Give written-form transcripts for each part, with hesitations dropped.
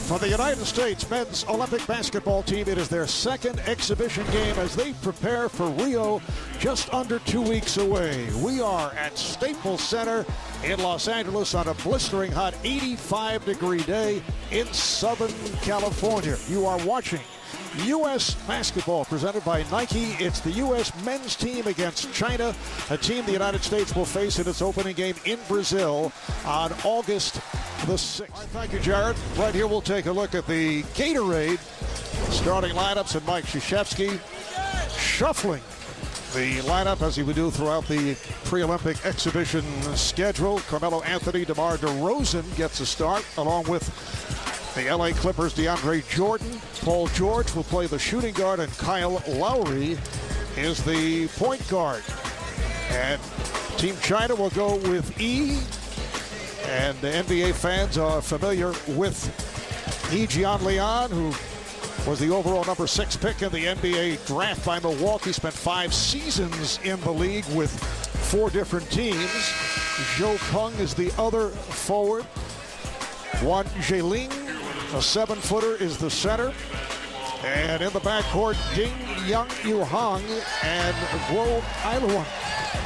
For the United States men's Olympic basketball team, it is their second exhibition game as they prepare for Rio, just under 2 weeks away. We are at Staples Center in Los Angeles on a blistering hot 85-degree day in Southern California. You are watching U.S. basketball presented by Nike. It's the U.S. men's team against China, a team the United States will face in its opening game in Brazil on August the 6th. All right, thank you, Jared. Right here, we'll take a look at the Gatorade starting lineups, and Mike Krzyzewski shuffling the lineup as he would do throughout the pre-Olympic exhibition schedule. Carmelo Anthony, DeMar DeRozan gets a start, along with the LA Clippers' DeAndre Jordan. Paul George will play the shooting guard, and Kyle Lowry is the point guard. And Team China will go with E. And the NBA fans are familiar with E. Jianlian, who was the overall number 6 pick in the NBA draft by Milwaukee. Spent 5 seasons in the league with 4 different teams. Zhou Peng is the other forward. Wan Zheling, a 7-footer, is the center. And in the backcourt, Ding Young Yu Hong and Guo Ailuan.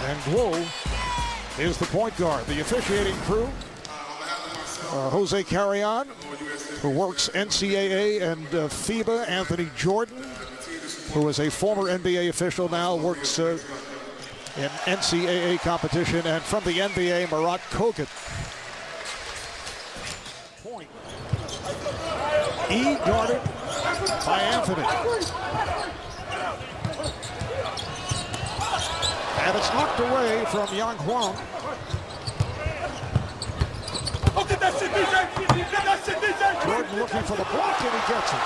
And Guo is the point guard. The officiating crew, Jose Carrion, who works NCAA and FIBA. Anthony Jordan, who is a former NBA official, now works in NCAA competition. And from the NBA, Marat Kogut. Point. E guarded by Anthony. And it's knocked away from Yang Huang. Jordan looking for the block, and he gets it.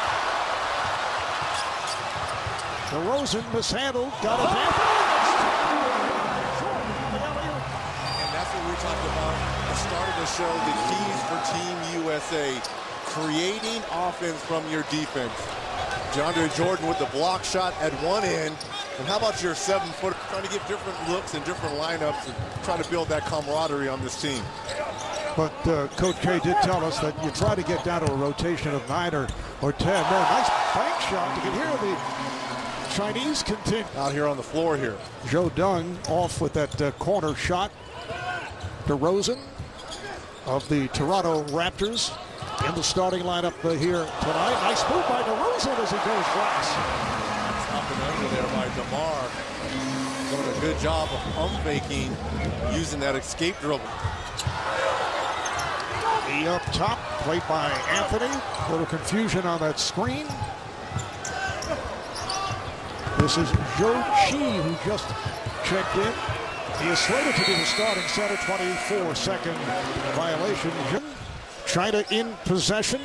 DeRozan mishandled, got it back. And that's what we talked about at the start of the show, the keys for Team USA. Creating offense from your defense. DeAndre Jordan with the block shot at one end. And how about your 7-footer trying to get different looks and different lineups and try to build that camaraderie on this team? But Coach K did tell us that you try to get down to a rotation of 9 or 10. Man, nice bank shot. You can hear the Chinese continue. Out here on the floor here. Zhou Dung off with that corner shot. DeRozan of the Toronto Raptors in the starting lineup here tonight. Nice move by DeRozan as he goes glass. Stopping under there by DeMar. Doing a good job of pump faking, using that escape dribble. He up top, played by Anthony. A little confusion on that screen. This is Zhou Qi, who just checked in. He is slated to be the starting center. 24-second violation. China in possession.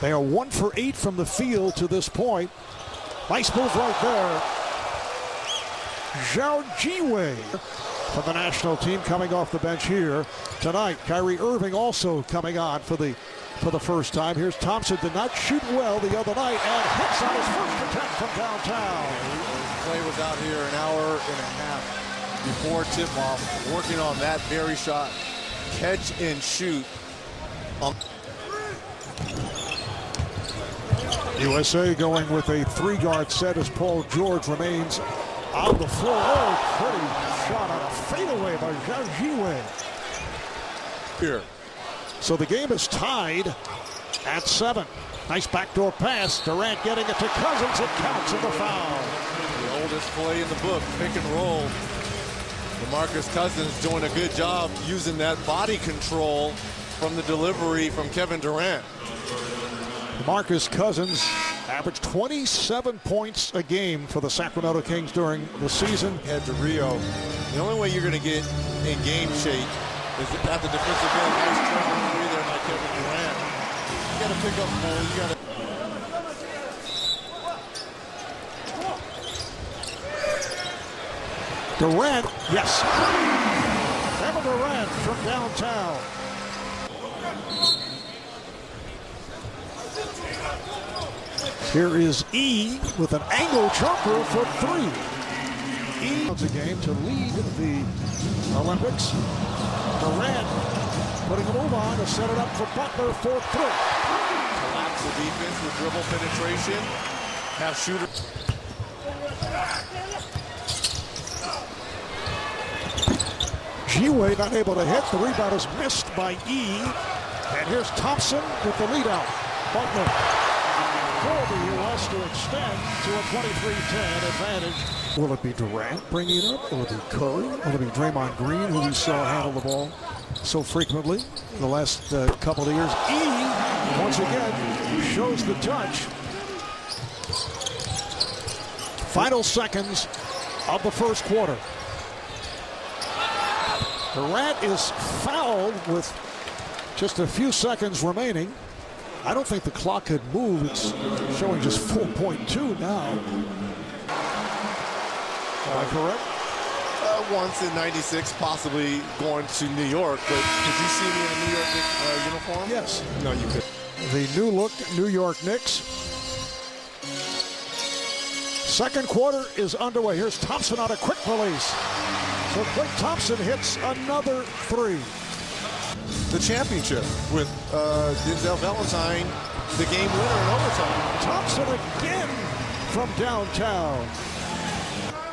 They are 1 for 8 from the field to this point. Nice move right there. Zhao Jiwei for the national team coming off the bench here tonight. Kyrie Irving also coming on for the first time. Here's Thompson, did not shoot well the other night and hits on his first attempt from downtown. Clay was out here an hour and a half before tip-off, working on that very shot. Catch and shoot. USA going with a 3-guard set as Paul George remains on the floor. Oh, pretty shot on a fadeaway by Zhao Jiwei. Here. So the game is tied at 7. Nice backdoor pass. Durant getting it to Cousins. It counts in the foul. The oldest play in the book, pick and roll. DeMarcus Cousins doing a good job using that body control from the delivery from Kevin Durant. DeMarcus Cousins averaged 27 points a game for the Sacramento Kings during the season. Head to Rio. The only way you're going to get in game shape is at the defensive end. Nice triple three there by Kevin Durant. You got to pick up more. You got to. Durant, yes. Kevin Durant from downtown. Here is E with an angle jumper for 3. E wins a game to lead the Olympics. Durant putting a move on to set it up for Butler for 3. Collapse the defense with dribble penetration. Have shooter. G-Way not able to hit. The rebound is missed by E. And here's Thompson with the lead out. Butler for the U.S. to extend to a 23-10 advantage. Will it be Durant bringing it up? Will it be Curry? Will it be Draymond Green, who we saw handle the ball so frequently in the last couple of years? E, once again, shows the touch. Final seconds of the first quarter. Durant is fouled with just a few seconds remaining. I don't think the clock had moved. It's showing just 4.2 now. Am I correct? Once in 96, possibly going to New York, but did you see me in a New York Knicks uniform? Yes. No, you couldn't. The new look New York Knicks. Second quarter is underway. Here's Thompson on a quick release. So Klay Thompson hits another three. The championship with Denzel Valentine, the game winner in overtime. Thompson again from downtown.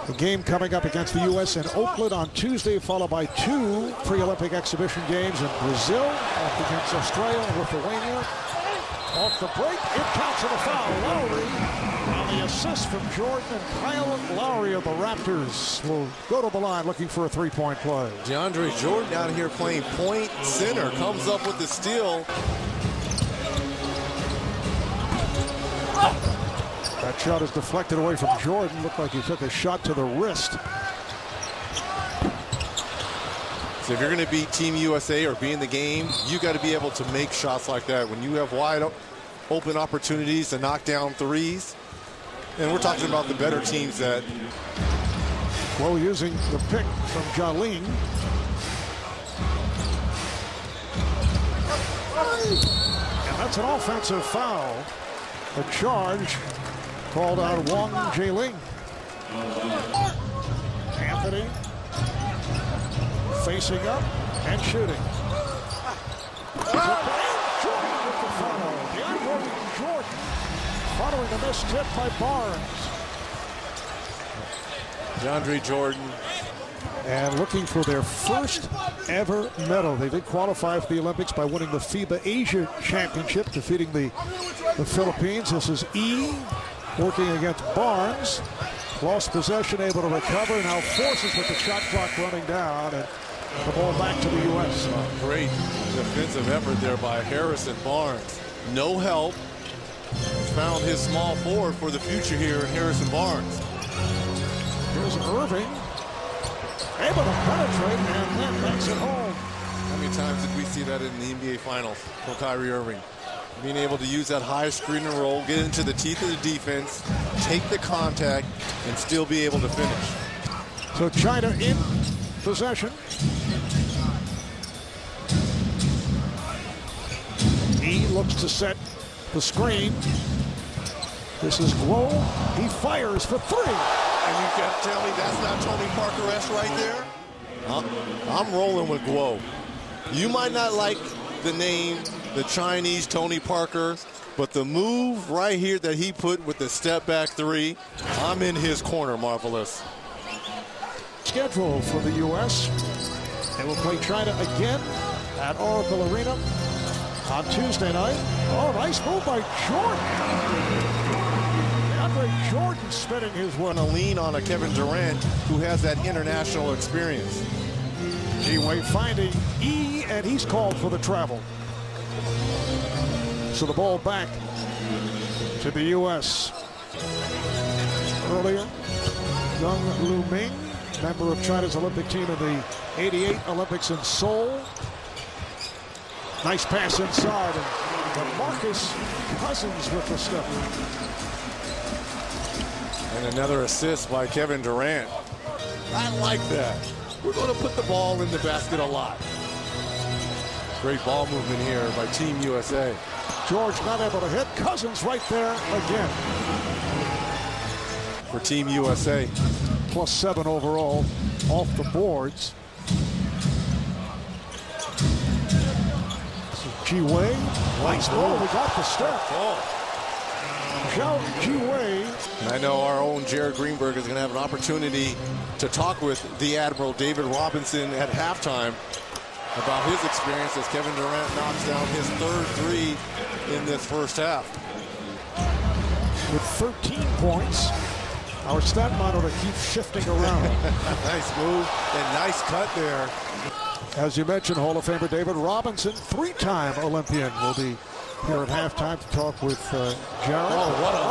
The game coming up against the U.S. in Oakland on Tuesday, followed by two pre-Olympic exhibition games in Brazil, off against Australia and Lithuania. Off the break, it counts as a foul. Lowry on the assist from Jordan, and Kyle Lowry of the Raptors will go to the line looking for a three-point play. DeAndre Jordan out here playing point center, comes up with the steal. That shot is deflected away from Jordan. Looked like he took a shot to the wrist. So if you're going to beat Team USA or be in the game, you got to be able to make shots like that. When you have wide open opportunities to knock down threes, and we're talking about the better teams that. Well, using the pick from Jaling. And that's an offensive foul. A charge called on Wang Jaling. Anthony facing up and shooting. Jordan with the follow. DeAndre Jordan following the missed tip by Barnes. DeAndre Jordan. And looking for their first ever medal. They did qualify for the Olympics by winning the FIBA Asia Championship, defeating the Philippines. This is E working against Barnes. Lost possession, able to recover. Now forces with the shot clock running down. And the ball back to the U.S. Great defensive effort there by Harrison Barnes. No help. Found his small forward for the future here in Harrison Barnes. Here's Irving. Able to penetrate and then makes it home. How many times did we see that in the NBA Finals from Kyrie Irving? Being able to use that high screen and roll, get into the teeth of the defense, take the contact, and still be able to finish. So China in possession. He looks to set the screen. This is Guo. He fires for three. And you can't tell me that's not Tony Parker-esque right there? I'm rolling with Guo. You might not like the name, the Chinese Tony Parker, but the move right here that he put with the step back three, I'm in his corner, Marvelous. Schedule for the U.S. They will play China again at Oracle Arena on Tuesday night. Oh, nice move by Jordan. DeAndre Jordan spinning his one. To lean on a Kevin Durant who has that international experience. G-Way finding E, and he's called for the travel. So the ball back to the U.S. Earlier, Young Lu Ming, member of China's Olympic team in the '88 Olympics in Seoul. Nice pass inside, and Marcus Cousins with the stuff. And another assist by Kevin Durant. I like that. We're going to put the ball in the basket a lot. Great ball movement here by Team USA. George not able to hit. Cousins right there again. For Team USA. +7 overall off the boards. Ji Wei. Nice ball. We got the step. Zhao Ji Wei. And I know our own Jared Greenberg is going to have an opportunity to talk with the Admiral David Robinson at halftime about his experience as Kevin Durant knocks down his third three in this first half. With 13 points, our stat monitor keeps shifting around. Nice move and nice cut there. As you mentioned, Hall of Famer David Robinson, three-time Olympian, will be here at halftime to talk with Jared. Oh, what a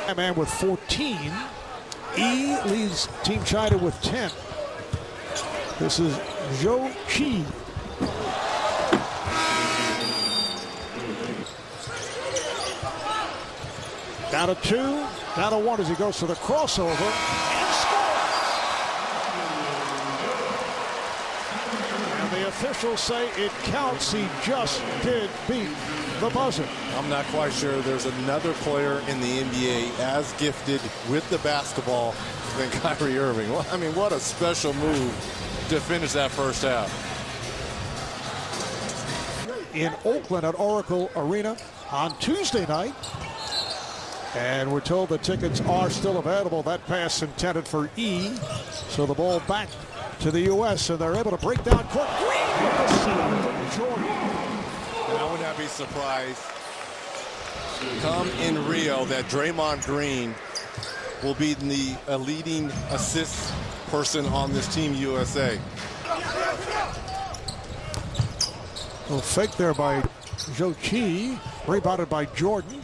move. A man with 14. E leads Team China with 10. This is Zhou Qi. Down to 2, down to 1 as he goes to the crossover and scores. And the officials say it counts. He just did beat the buzzer. I'm not quite sure there's another player in the NBA as gifted with the basketball than Kyrie Irving. Well, I mean, what a special move to finish that first half. In Oakland at Oracle Arena on Tuesday night. And we're told the tickets are still available. That pass intended for E. So the ball back to the U.S. and they're able to break down court. Jordan. And I would not be surprised come in Rio that Draymond Green will be the leading assist person on this Team USA. Little fake there by Zhou Qi, rebounded by Jordan.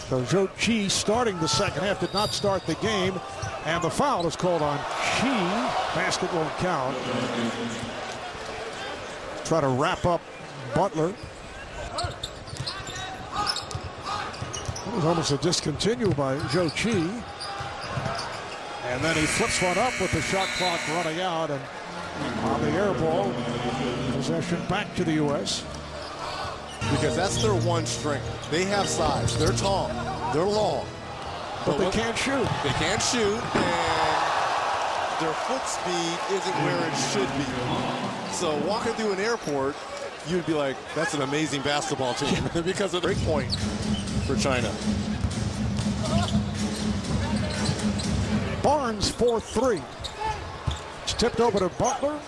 So Zhou Qi starting the second half, did not start the game, and the foul is called on Qi. Basket won't count. Try to wrap up Butler. It was almost a discontinue by Zhou Qi. And then he flips one up with the shot clock running out, and on the air ball, possession back to the U.S. Because that's their one strength. They have size. They're tall. They're long. But they can't shoot. They can't shoot, and their foot speed isn't where it should be. So walking through an airport, you'd be like, that's an amazing basketball team because of the break point for China. Barnes for 3. It's tipped over to Butler.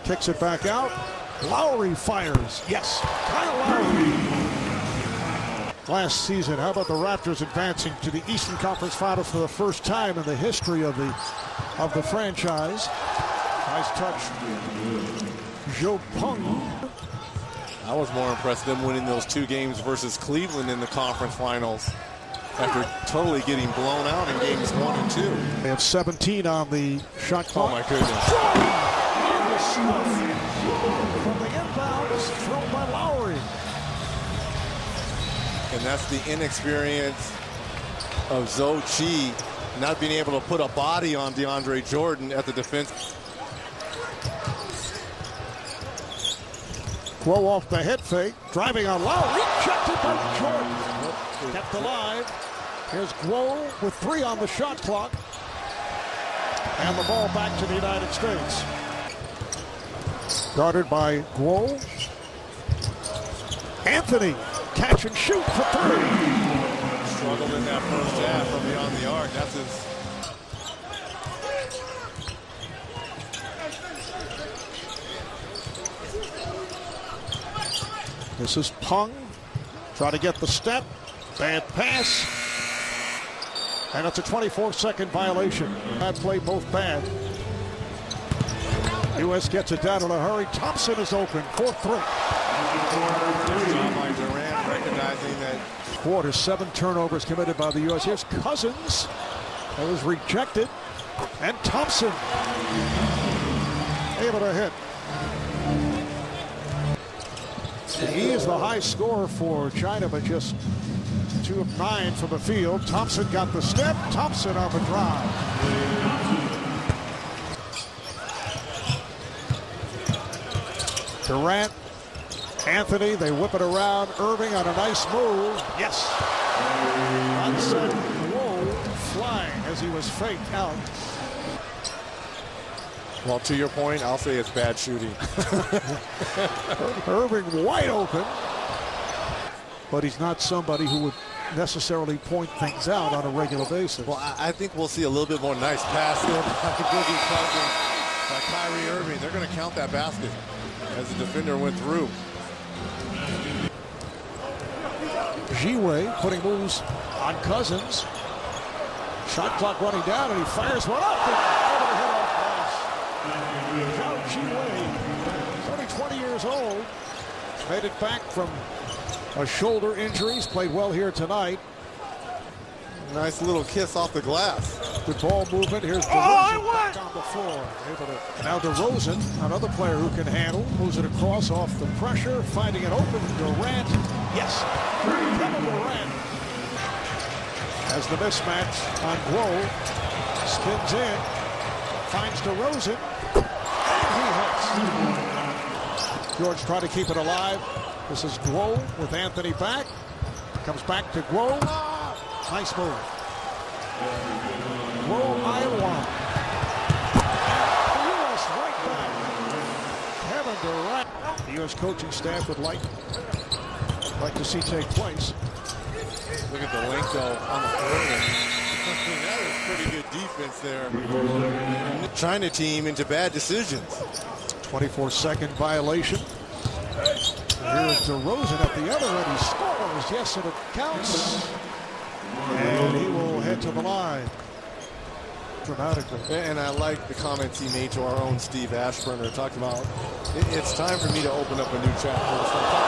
Kicks it back out. Lowry fires. Yes, Kyle Lowry. Last season, how about the Raptors advancing to the Eastern Conference Finals for the first time in the history of the franchise? Nice touch. Zhou Peng. I was more impressed with them winning those 2 games versus Cleveland in the conference finals after totally getting blown out in games 1 and 2. They have 17 on the shot clock. Oh my goodness. From the inbound is thrown by Lowry. And that's the inexperience of Zhou Qi not being able to put a body on DeAndre Jordan at the defense. Guo off the head fake, driving on Lowry, rejected by Jordan. Kept alive. Here's Guo with 3 on the shot clock. And the ball back to the United States. Guarded by Guo. Anthony, catch and shoot for 3. Struggled in that first half from beyond the arc. That's his. This is Peng. Try to get the step. Bad pass. And it's a 24-second violation. Bad play, both bad. U.S. gets it down in a hurry. Thompson is open for 3. By Durant recognizing that. Quarter, 7 turnovers committed by the U.S. Here's Cousins. That was rejected. And Thompson able to hit. He is the high scorer for China, but just 2 of 9 from the field. Thompson got the step. Thompson on the drive. Durant, Anthony, they whip it around. Irving on a nice move. Yes. Unset Whoa flying as he was faked out. Well, to your point, I'll say it's bad shooting. Irving wide open. But he's not somebody who would necessarily point things out on a regular basis. Well, I think we'll see a little bit more nice pass there by Kyrie Irving. They're going to count that basket as the defender went through. Jiwei putting moves on Cousins. Shot clock running down, and he fires one up and over the head off pass. Zhao Jiwei, he's only 20 years old. Made it back from a shoulder injury. He's played well here tonight. Nice little kiss off the glass. Good ball movement. Here's DeRozan back on the floor. Now DeRozan, another player who can handle, moves it across off the pressure, finding an open Durant. Yes, Kevin Durant has the mismatch on Guo. Spins in, finds DeRozan, and he hits. George trying to keep it alive. This is Guo with Anthony back. Comes back to Guo. Nice move. Guo Iowa. The U.S. right back. Kevin Durant. The U.S. coaching staff would like to see take place. Look at the length though on the perimeter. That is pretty good defense there. China team into bad decisions. 24-second violation. Here's DeRozan at the other end. He scores. Yes, and it counts. And he will head to the line. Dramatically. And I like the comments he made to our own Steve Ashburner. Talked about, it's time for me to open up a new chapter.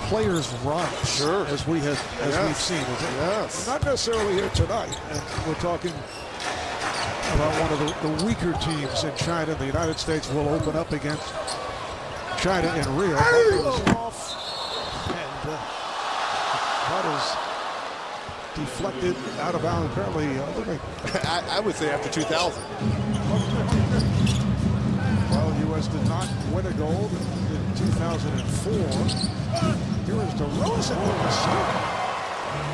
Players run, sure, as we've seen. Yes. Not necessarily here tonight. And we're talking about one of the weaker teams in China. The United States will open up against China in Rio. Off, and that is deflected out of bounds. Apparently, I would say after 2000. Well, U.S. did not win a gold in 2004. Here is DeRozan with the steal.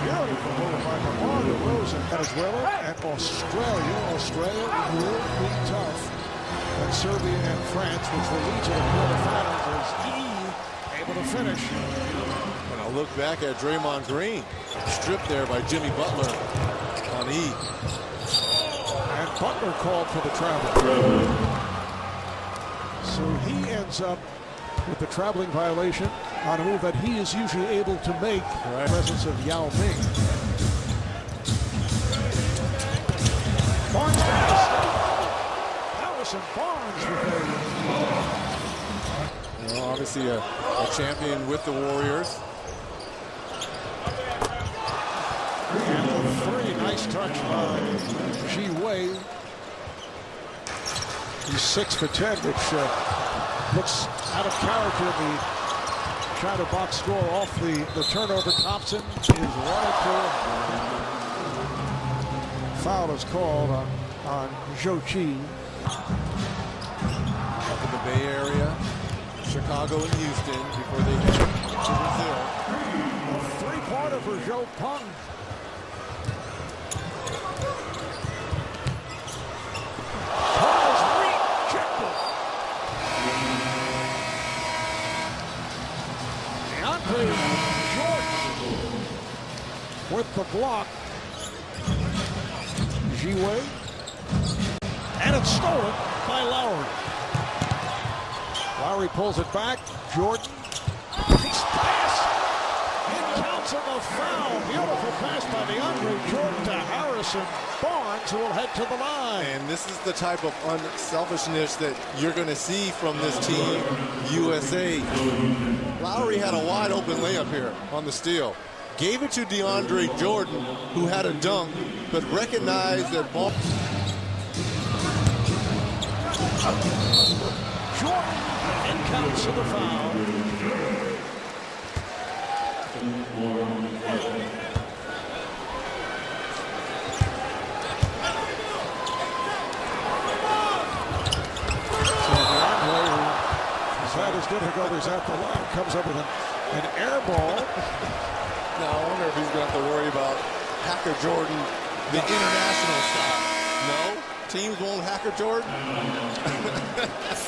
Beautiful move by DeMar DeRozan. Venezuela and Australia. Australia will be tough. And Serbia and France, which will lead to the quarterfinals, is able to finish. And I'll look back at Draymond Green. Stripped there by Jimmy Butler on E. And Butler called for the travel. So he ends up with the traveling violation on a move that he is usually able to make in the presence of Yao Ming. Barnes got the stop. Harrison Barnes with obviously a champion with the Warriors. And the three, nice touch by Jiwei. He's 6 for 10, which looks out of character in the China box score off the turnover. Thompson is wanted to. Foul is called on Zhou Qi. Up in the Bay Area, Chicago and Houston before they head to Brazil. A three-pointer for Zhou Peng. Jordan with the block. Jiwei. And it's stolen by Lowry. Lowry pulls it back. Jordan. He's pass. It counts on the foul. Beautiful pass by DeAndre Jordan to Harrison Barnes, who will head to the line. And this is the type of unselfishness that you're going to see from this team, USA. Lowry had a wide open layup here on the steal. Gave it to DeAndre Jordan, who had a dunk, but recognized that ball. Jordan, and counts to the foul. Had his difficulties at the line, comes up with an air ball. Now I wonder if he's going to have to worry about Hacker Jordan the international style. No? Teams won't hack her, Jordan?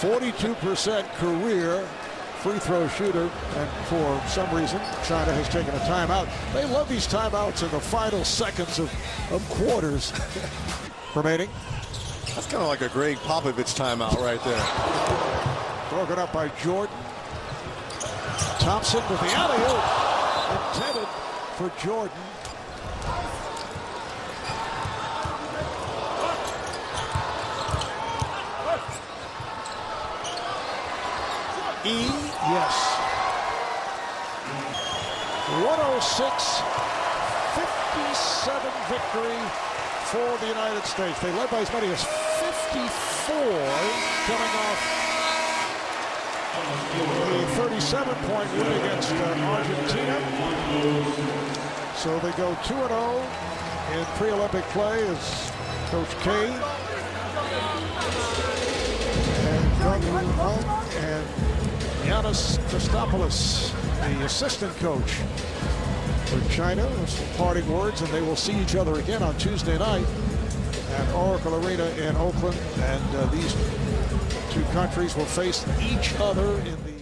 42% career free throw shooter, and for some reason China has taken a timeout. They love these timeouts in the final seconds of quarters remaining. That's kind of like a Greg Popovich timeout right there. Broken up by Jordan. Thompson with the alley-oop intended for Jordan. Yes. 106-57 victory for the United States. They led by as many as 54 coming off a 37-point win against Argentina. So they go 2-0 in pre-Olympic play as Coach K and Giannis Christopoulos, the assistant coach for China, with some parting words, and they will see each other again on Tuesday night at Oracle Arena in Oakland, and these two countries will face each other in the